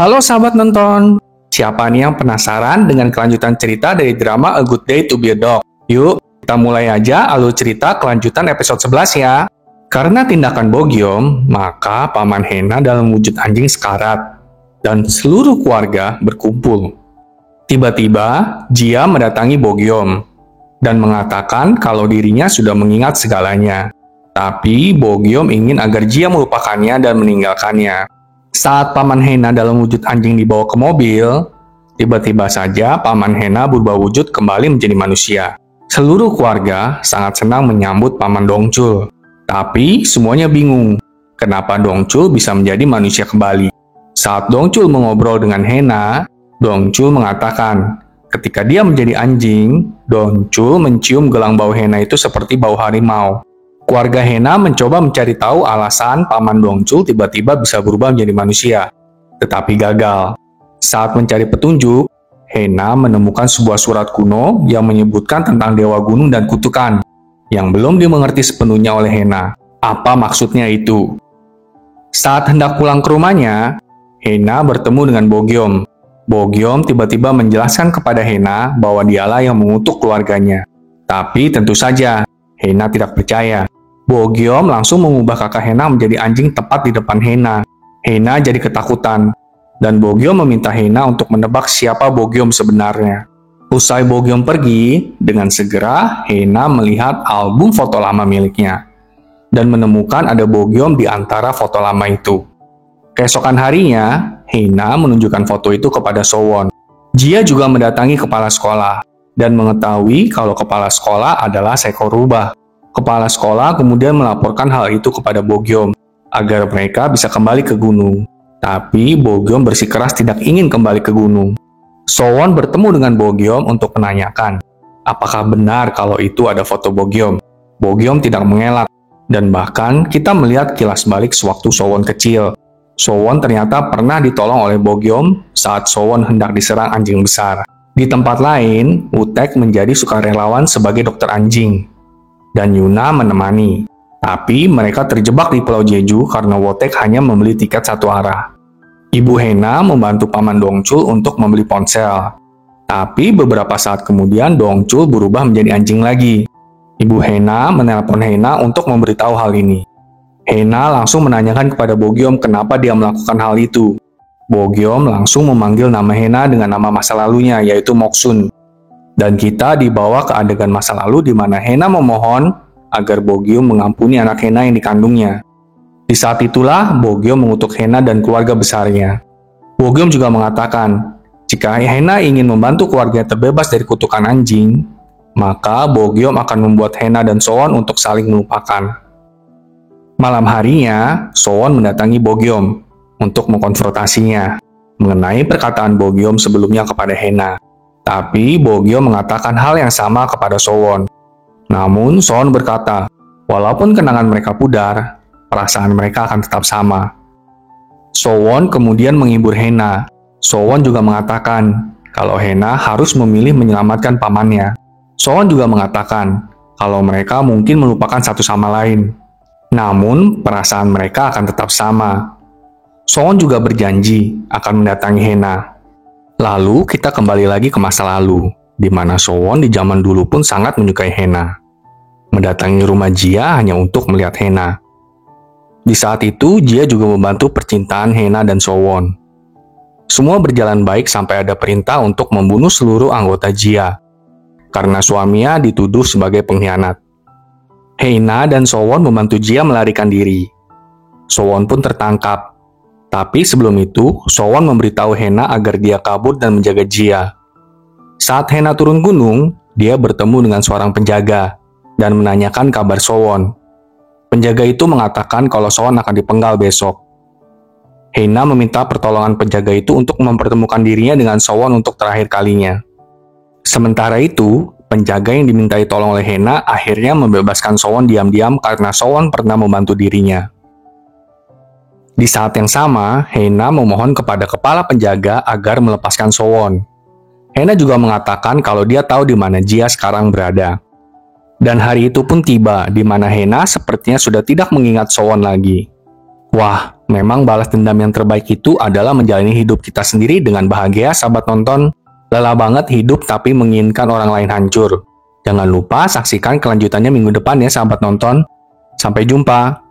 Halo sahabat nonton, siapa nih yang penasaran dengan kelanjutan cerita dari drama A Good Day to Be a Dog? Yuk, kita mulai aja alur cerita kelanjutan episode 11 ya. Karena tindakan Bogyom, maka Paman Hena dalam wujud anjing sekarat, dan seluruh keluarga berkumpul. Tiba-tiba, Jia mendatangi Bogyom, dan mengatakan kalau dirinya sudah mengingat segalanya. Tapi Bogyom ingin agar Jia melupakannya dan meninggalkannya. Saat Paman Hena dalam wujud anjing dibawa ke mobil, tiba-tiba saja Paman Hena berubah wujud kembali menjadi manusia. Seluruh keluarga sangat senang menyambut Paman Dongchul. Tapi semuanya bingung, kenapa Dongchul bisa menjadi manusia kembali. Saat Dongchul mengobrol dengan Hena, Dongchul mengatakan, ketika dia menjadi anjing, Dongchul mencium gelang bau Hena itu seperti bau harimau. Keluarga Hena mencoba mencari tahu alasan Paman Dongchul tiba-tiba bisa berubah menjadi manusia, tetapi gagal. Saat mencari petunjuk, Hena menemukan sebuah surat kuno yang menyebutkan tentang Dewa Gunung dan Kutukan, yang belum dimengerti sepenuhnya oleh Hena. Apa maksudnya itu? Saat hendak pulang ke rumahnya, Hena bertemu dengan Bogyom. Bogyom tiba-tiba menjelaskan kepada Hena bahwa dialah yang mengutuk keluarganya. Tapi tentu saja, Hena tidak percaya. Bogyom langsung mengubah kakak Hena menjadi anjing tepat di depan Hena. Hena jadi ketakutan, dan Bogyom meminta Hena untuk menebak siapa Bogyom sebenarnya. Usai Bogyom pergi, dengan segera Hena melihat album foto lama miliknya, dan menemukan ada Bogyom di antara foto lama itu. Keesokan harinya, Hena menunjukkan foto itu kepada Sowon. Jia juga mendatangi kepala sekolah, dan mengetahui kalau kepala sekolah adalah seekor rubah. Kepala sekolah kemudian melaporkan hal itu kepada Bogyom, agar mereka bisa kembali ke gunung. Tapi Bogyom bersikeras tidak ingin kembali ke gunung. Sowon bertemu dengan Bogyom untuk menanyakan, apakah benar kalau itu ada foto Bogyom. Bogyom tidak mengelak, dan bahkan kita melihat kilas balik sewaktu Sowon kecil. Sowon ternyata pernah ditolong oleh Bogyom saat Sowon hendak diserang anjing besar. Di tempat lain, Utek menjadi sukarelawan sebagai dokter anjing, dan Yuna menemani. Tapi mereka terjebak di Pulau Jeju karena Wotek hanya membeli tiket satu arah. Ibu Hena membantu Paman Dongchul untuk membeli ponsel. Tapi beberapa saat kemudian Dongchul berubah menjadi anjing lagi. Ibu Hena menelpon Hena untuk memberitahu hal ini. Hena langsung menanyakan kepada Bogyom kenapa dia melakukan hal itu. Bogyom langsung memanggil nama Hena dengan nama masa lalunya, yaitu Moksun. Dan kita dibawa ke adegan masa lalu di mana Hena memohon agar Bogyom mengampuni anak Hena yang dikandungnya. Di saat itulah Bogyom mengutuk Hena dan keluarga besarnya. Bogyom juga mengatakan, jika Hena ingin membantu keluarga terbebas dari kutukan anjing, maka Bogyom akan membuat Hena dan Sowon untuk saling melupakan. Malam harinya, Sowon mendatangi Bogyom untuk mengkonfrontasinya mengenai perkataan Bogyom sebelumnya kepada Hena. Tapi Bogyom mengatakan hal yang sama kepada Sowon. Namun Sowon berkata, walaupun kenangan mereka pudar, perasaan mereka akan tetap sama. Sowon kemudian menghibur Hena. Sowon juga mengatakan kalau Hena harus memilih menyelamatkan pamannya. Sowon juga mengatakan kalau mereka mungkin melupakan satu sama lain. Namun perasaan mereka akan tetap sama. Sowon juga berjanji akan mendatangi Hena. Lalu kita kembali lagi ke masa lalu, di mana Sowon di zaman dulu pun sangat menyukai Hena. Mendatangi rumah Jia hanya untuk melihat Hena. Di saat itu, Jia juga membantu percintaan Hena dan Sowon. Semua berjalan baik sampai ada perintah untuk membunuh seluruh anggota Jia, karena suaminya dituduh sebagai pengkhianat. Hena dan Sowon membantu Jia melarikan diri. Sowon pun tertangkap. Tapi sebelum itu, Sowon memberitahu Hena agar dia kabur dan menjaga Jia. Saat Hena turun gunung, dia bertemu dengan seorang penjaga dan menanyakan kabar Sowon. Penjaga itu mengatakan kalau Sowon akan dipenggal besok. Hena meminta pertolongan penjaga itu untuk mempertemukan dirinya dengan Sowon untuk terakhir kalinya. Sementara itu, penjaga yang dimintai tolong oleh Hena akhirnya membebaskan Sowon diam-diam karena Sowon pernah membantu dirinya. Di saat yang sama, Hena memohon kepada kepala penjaga agar melepaskan Sowon. Hena juga mengatakan kalau dia tahu di mana Jia sekarang berada. Dan hari itu pun tiba, di mana Hena sepertinya sudah tidak mengingat Sowon lagi. Wah, memang balas dendam yang terbaik itu adalah menjalani hidup kita sendiri dengan bahagia, sahabat nonton. Lelah banget hidup tapi menginginkan orang lain hancur. Jangan lupa saksikan kelanjutannya minggu depan ya, sahabat nonton. Sampai jumpa.